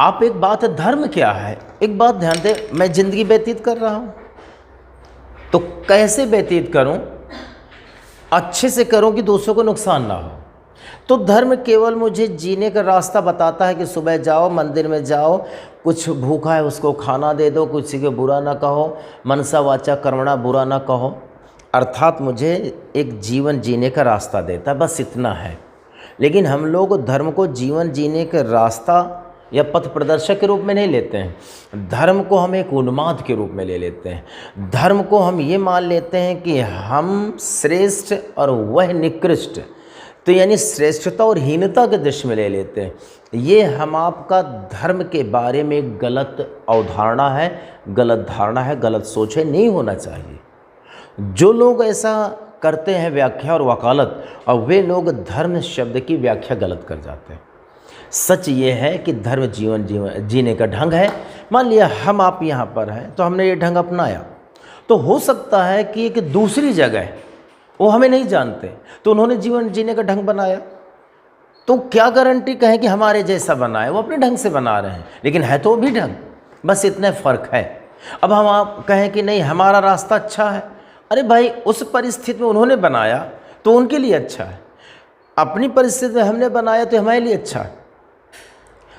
आप एक बात है, धर्म क्या है, एक बात ध्यान दें, मैं ज़िंदगी व्यतीत कर रहा हूँ तो कैसे व्यतीत करूँ, अच्छे से करूँ कि दूसरों को नुकसान ना हो। तो धर्म केवल मुझे जीने का रास्ता बताता है कि सुबह जाओ, मंदिर में जाओ, कुछ भूखा है उसको खाना दे दो, किसी को बुरा ना कहो, मनसा वाचा कर्मणा बुरा ना कहो, अर्थात मुझे एक जीवन जीने का रास्ता देता है, बस इतना है। लेकिन हम लोग धर्म को जीवन जीने का रास्ता या पथ प्रदर्शक के रूप में नहीं लेते हैं। धर्म को हम एक उन्माद के रूप में ले लेते हैं। धर्म को हम ये मान लेते हैं कि हम श्रेष्ठ और वह निकृष्ट, तो यानी श्रेष्ठता और हीनता के दृश्य में ले लेते हैं। ये हम आपका धर्म के बारे में एक गलत अवधारणा है, गलत धारणा है, गलत सोच है, नहीं होना चाहिए। जो लोग ऐसा करते हैं व्याख्या और वकालत, और वे लोग धर्म शब्द की व्याख्या गलत कर जाते हैं। सच ये है कि धर्म जीवन जीने का ढंग है। मान लिया हम आप यहाँ पर हैं तो हमने ये ढंग अपनाया, तो हो सकता है कि एक दूसरी जगह वो हमें नहीं जानते तो उन्होंने जीवन जीने का ढंग बनाया, तो क्या गारंटी कहें कि हमारे जैसा बना है, वो अपने ढंग से बना रहे हैं, लेकिन है तो भी ढंग, बस इतना फ़र्क है। अब हम आप कहें कि नहीं हमारा रास्ता अच्छा है, अरे भाई उस परिस्थिति में उन्होंने बनाया तो उनके लिए अच्छा है, अपनी परिस्थिति में हमने बनाया तो हमारे लिए अच्छा है,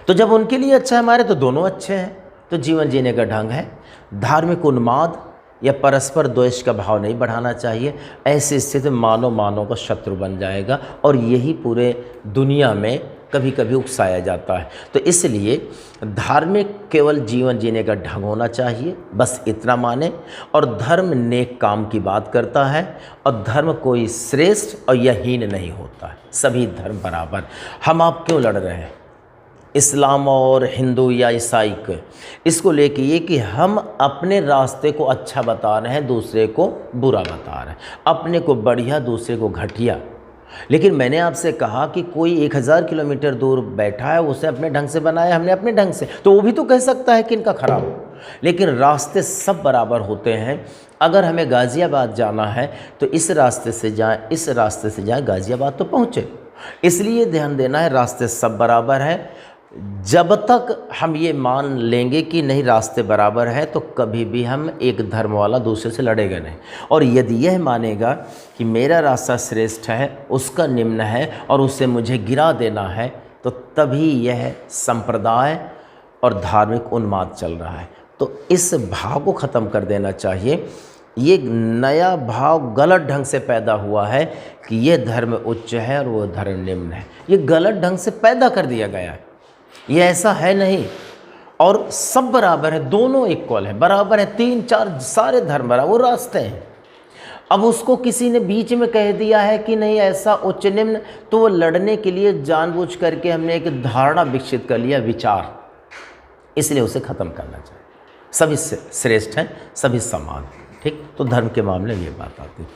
तो जब उनके लिए अच्छा है हमारे तो दोनों अच्छे हैं। तो जीवन जीने का ढंग है। धार्मिक उन्माद या परस्पर द्वेष का भाव नहीं बढ़ाना चाहिए। ऐसी स्थिति में मानव का शत्रु बन जाएगा और यही पूरे दुनिया में कभी कभी उकसाया जाता है। तो इसलिए धार्मिक केवल जीवन जीने का ढंग होना चाहिए, बस इतना माने। और धर्म नेक काम की बात करता है और धर्म कोई श्रेष्ठ और या हीन नहीं होता है, सभी धर्म बराबर। हम आप क्यों लड़ रहे हैं इस्लाम और हिंदू या ईसाई के, इसको लेके ये कि हम अपने रास्ते को अच्छा बता रहे हैं, दूसरे को बुरा बता रहे हैं, अपने को बढ़िया दूसरे को घटिया। लेकिन मैंने आपसे कहा कि कोई 1000 किलोमीटर दूर बैठा है, उसे अपने ढंग से बनाया, हमने अपने ढंग से, तो वो भी तो कह सकता है कि इनका खराब हो। लेकिन रास्ते सब बराबर होते हैं। अगर हमें गाज़ियाबाद जाना है तो इस रास्ते से जाएं, इस रास्ते से जाएं, गाज़ियाबाद तो पहुँचे। इसलिए ध्यान देना है, रास्ते सब बराबर हैं। जब तक हम ये मान लेंगे कि नहीं रास्ते बराबर है तो कभी भी हम एक धर्म वाला दूसरे से लड़ेगा नहीं। और यदि यह मानेगा कि मेरा रास्ता श्रेष्ठ है, उसका निम्न है और उसे मुझे गिरा देना है, तो तभी यह संप्रदाय और धार्मिक उन्माद चल रहा है। तो इस भाव को ख़त्म कर देना चाहिए। ये नया भाव गलत ढंग से पैदा हुआ है कि ये धर्म उच्च है और वो धर्म निम्न है। ये गलत ढंग से पैदा कर दिया गया है, ये ऐसा है नहीं। और सब बराबर है, दोनों इक्वल है, बराबर है, 3-4 सारे धर्म बराबर, वो रास्ते हैं। अब उसको किसी ने बीच में कह दिया है कि नहीं ऐसा उच्च निम्न, तो वो लड़ने के लिए जानबूझ करके हमने एक धारणा विकसित कर लिया, विचार, इसलिए उसे ख़त्म करना चाहिए। सभी श्रेष्ठ हैं, सभी समान, ठीक। तो धर्म के मामले में ये बात आती है।